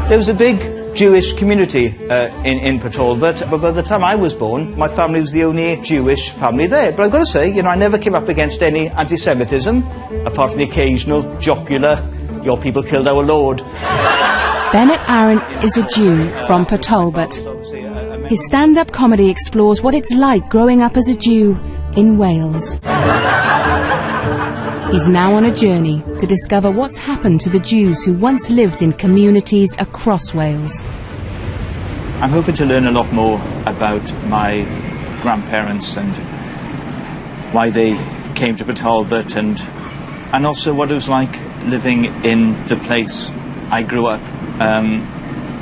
There was a big Jewish community in Port Talbot, but by the time I was born, my family was the only Jewish family there. But I've got to say, you know, I never came up against any anti-Semitism, apart from the occasional jocular, your people killed our Lord. Bennett Arron is a Jew from Port Talbot. His stand-up comedy explores what it's like growing up as a Jew in Wales. He's now on a journey to discover what's happened to the Jews who once lived in communities across Wales. I'm hoping to learn a lot more about my grandparents and why they came to Port Talbot, and also what it was like living in the place I grew up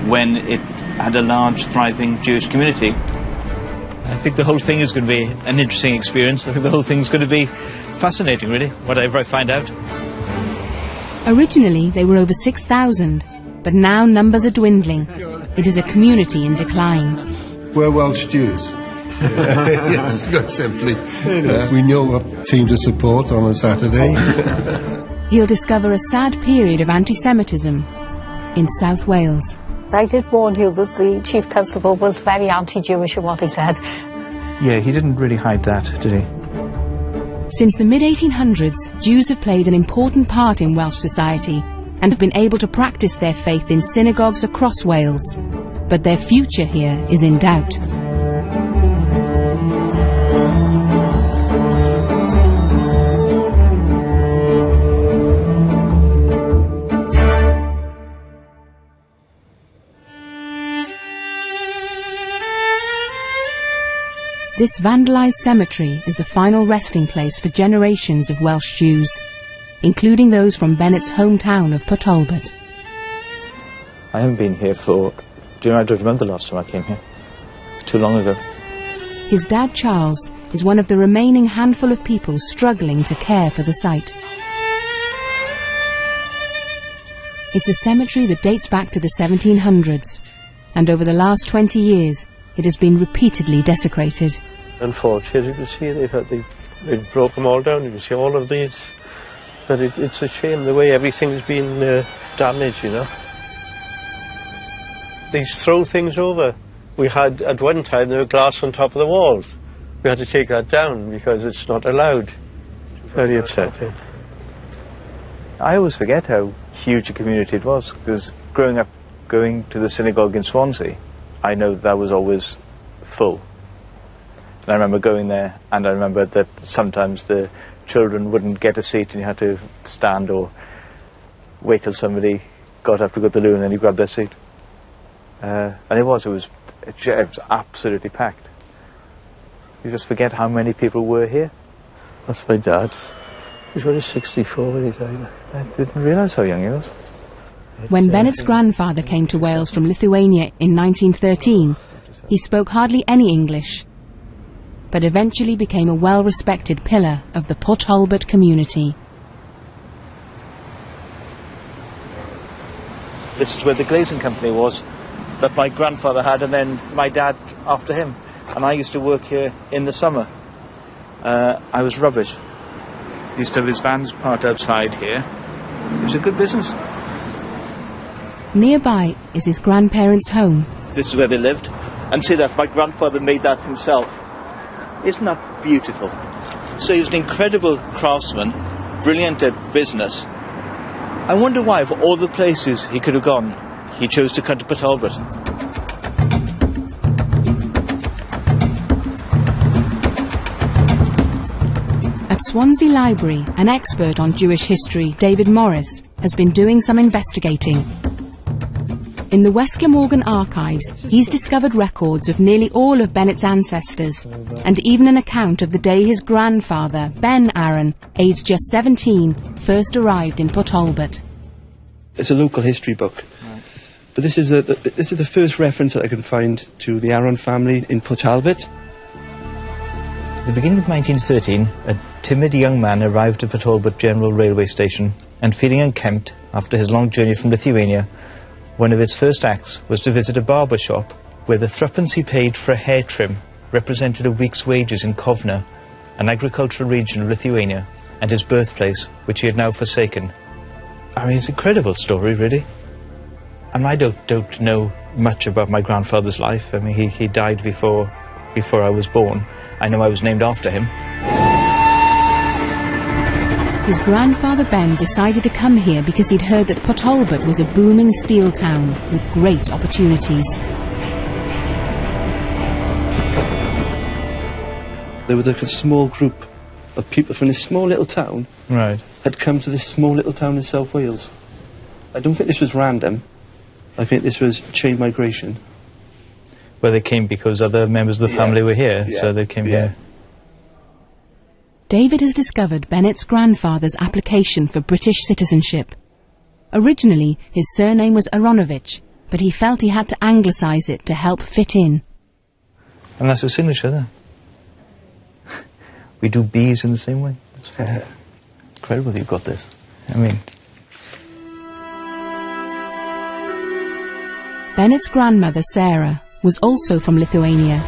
when it had a large, thriving Jewish community. I think the whole thing is going to be an interesting experience. I think the whole thing is going to be fascinating, really, whatever I find out. Originally, they were over 6,000, but now numbers are dwindling. It is a community in decline. We're Welsh Jews. Yes, quite simply. We know what team to support on a Saturday. He'll discover a sad period of anti-Semitism in South Wales. I did warn you that the Chief Constable was very anti-Jewish in what he said. Yeah, he didn't really hide that, did he? Since the mid-1800s, Jews have played an important part in Welsh society and have been able to practice their faith in synagogues across Wales. But their future here is in doubt. This vandalised cemetery is the final resting place for generations of Welsh Jews, including those from Bennett's hometown of Port Talbot. I haven't been here for... I don't remember the last time I came here. Too long ago. His dad, Charles, is one of the remaining handful of people struggling to care for the site. It's a cemetery that dates back to the 1700s, and over the last 20 years, it has been repeatedly desecrated. Unfortunately, as you can see, they've broke them all down. You can see all of these. But it's a shame the way everything's been damaged, you know. They throw things over. We had, at one time, there was glass on top of the walls. We had to take that down because it's not allowed. Very upsetting. I always forget how huge a community it was, because growing up, going to the synagogue in Swansea, I know that was always full. And I remember going there, and I remember that sometimes the children wouldn't get a seat and you had to stand or wait till somebody got up to go to the loo and then you grabbed their seat. And it was absolutely packed. You just forget how many people were here. That's my dad. He was only 64 when he died. I didn't realise how young he was. When Bennett's grandfather came to Wales from Lithuania in 1913, he spoke hardly any English, but eventually became a well-respected pillar of the Port Talbot community. This is where the glazing company was that my grandfather had, and then my dad after him. And I used to work here in the summer. I was rubbish. He used to have his vans parked outside here. It was a good business. Nearby is his grandparents' home. This is where they lived. And see that my grandfather made that himself. Isn't that beautiful? So he was an incredible craftsman, brilliant at business. I wonder why, of all the places he could have gone, he chose to come to Port Talbot. At Swansea Library, an expert on Jewish history, David Morris, has been doing some investigating. In the West Glamorgan archives, he's discovered records of nearly all of Bennett's ancestors, and even an account of the day his grandfather, Ben Arron, aged just 17, first arrived in Port Talbot. It's a local history book, but this is the first reference that I can find to the Arron family in Port Talbot. At the beginning of 1913, a timid young man arrived at Port Talbot General Railway Station, and feeling unkempt after his long journey from Lithuania, one of his first acts was to visit a barber shop where the threepence he paid for a hair trim represented a week's wages in Kovna, an agricultural region of Lithuania, and his birthplace, which he had now forsaken. I mean, it's an incredible story, really. And I don't know much about my grandfather's life. I mean, he died before I was born. I know I was named after him. His grandfather Ben decided to come here because he'd heard that Port Talbot was a booming steel town with great opportunities. There was like a small group of people from this small little town Right. had come to this small little town in South Wales. I don't think this was random. I think this was chain migration. Well, they came because other members of the family were here, so they came here. David has discovered Bennett's grandfather's application for British citizenship. Originally, his surname was Aronovich, but he felt he had to anglicise it to help fit in. And that's a signature there. We do B's in the same way. It's incredible that you've got this. I mean... Bennett's grandmother, Sarah, was also from Lithuania.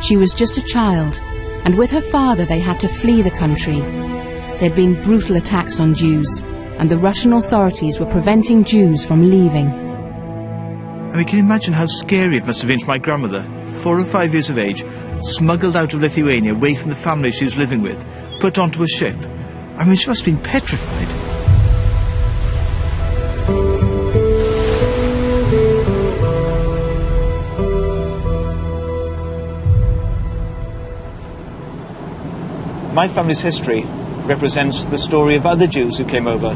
She was just a child, and with her father they had to flee the country. There had been brutal attacks on Jews, and the Russian authorities were preventing Jews from leaving. I mean, can you imagine how scary it must have been for my grandmother, 4 or 5 years of age, smuggled out of Lithuania, away from the family she was living with, put onto a ship. I mean, she must have been petrified. My family's history represents the story of other Jews who came over.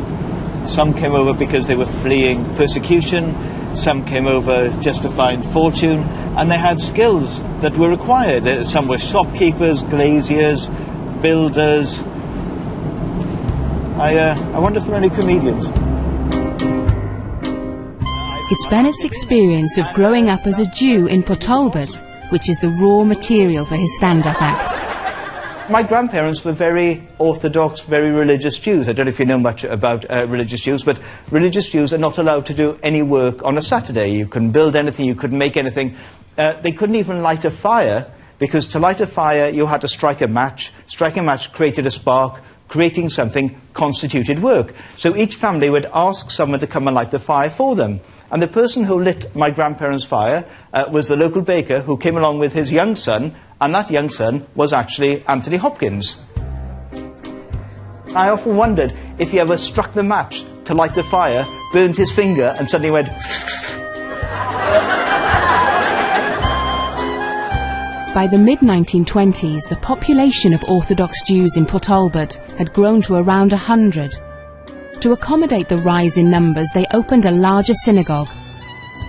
Some came over because they were fleeing persecution, some came over just to find fortune, and they had skills that were required. Some were shopkeepers, glaziers, builders. I wonder if there are any comedians. It's Bennett's experience of growing up as a Jew in Port Talbot, which is the raw material for his stand-up act. My grandparents were very orthodox, very religious Jews. I don't know if you know much about religious Jews, but religious Jews are not allowed to do any work on a Saturday. You couldn't build anything, you couldn't make anything. They couldn't even light a fire, because to light a fire you had to strike a match. Striking a match created a spark. Creating something constituted work. So each family would ask someone to come and light the fire for them. And the person who lit my grandparents' fire was the local baker, who came along with his young son, and that young son was actually Anthony Hopkins. I often wondered if he ever struck the match to light the fire, burned his finger, and suddenly went... By the mid-1920s, the population of Orthodox Jews in Port Talbot had grown to around 100. To accommodate the rise in numbers, they opened a larger synagogue.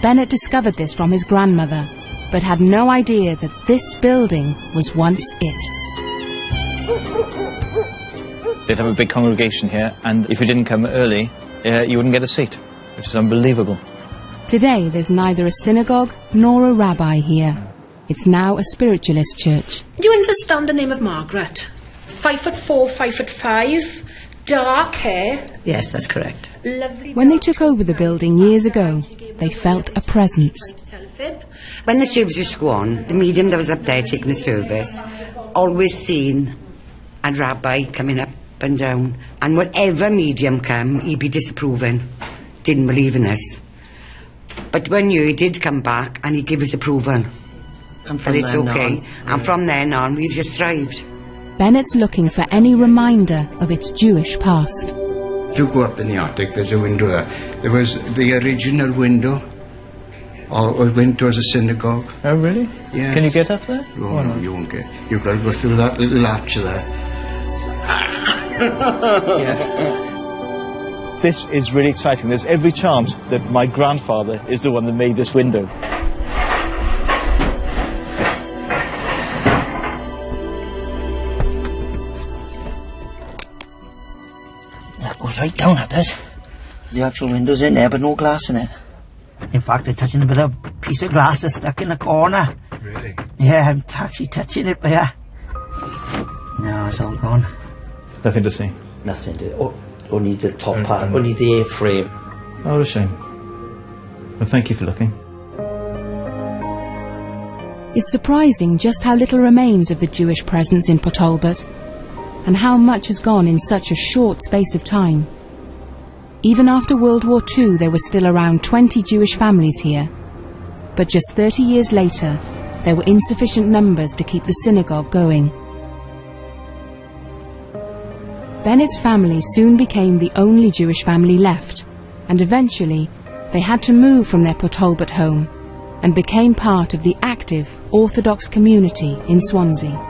Bennett discovered this from his grandmother, but had no idea that this building was once it. They'd have a big congregation here, and if you didn't come early, you wouldn't get a seat, which is unbelievable. Today, there's neither a synagogue nor a rabbi here. It's now a spiritualist church. Do you understand the name of Margaret? 5'4", 5'5", dark hair. Yes, that's correct. Lovely. When they took over the building years ago, they felt a presence. When the service used to go on, the medium that was up there taking the service always seen a rabbi coming up and down, and whatever medium come, he'd be disapproving, didn't believe in us. But one year he did come back and he gave us approval. That it's okay. And from then on, we've just thrived. Bennett's looking for any reminder of its Jewish past. If you go up in the attic, there's a window there. There was the original window, or a window as a synagogue. Oh, really? Yes. Can you get up there? Oh, no, you won't get. You've got to go through that little arch there. This is really exciting. There's every chance that my grandfather is the one that made this window. Goes right down at us. The actual window's in there, but no glass in it. In fact, I'm touching a bit of piece of glass that's stuck in the corner. Really? Yeah, I'm actually touching it, but yeah. No, it's all gone. Nothing to see. Nothing to. Only the top part. Only the frame. Oh, what a shame. Well, thank you for looking. It's surprising just how little remains of the Jewish presence in Port Talbot, and how much has gone in such a short space of time. Even after World War II, there were still around 20 Jewish families here. But just 30 years later, there were insufficient numbers to keep the synagogue going. Bennett's family soon became the only Jewish family left, and eventually they had to move from their Port Talbot home and became part of the active Orthodox community in Swansea.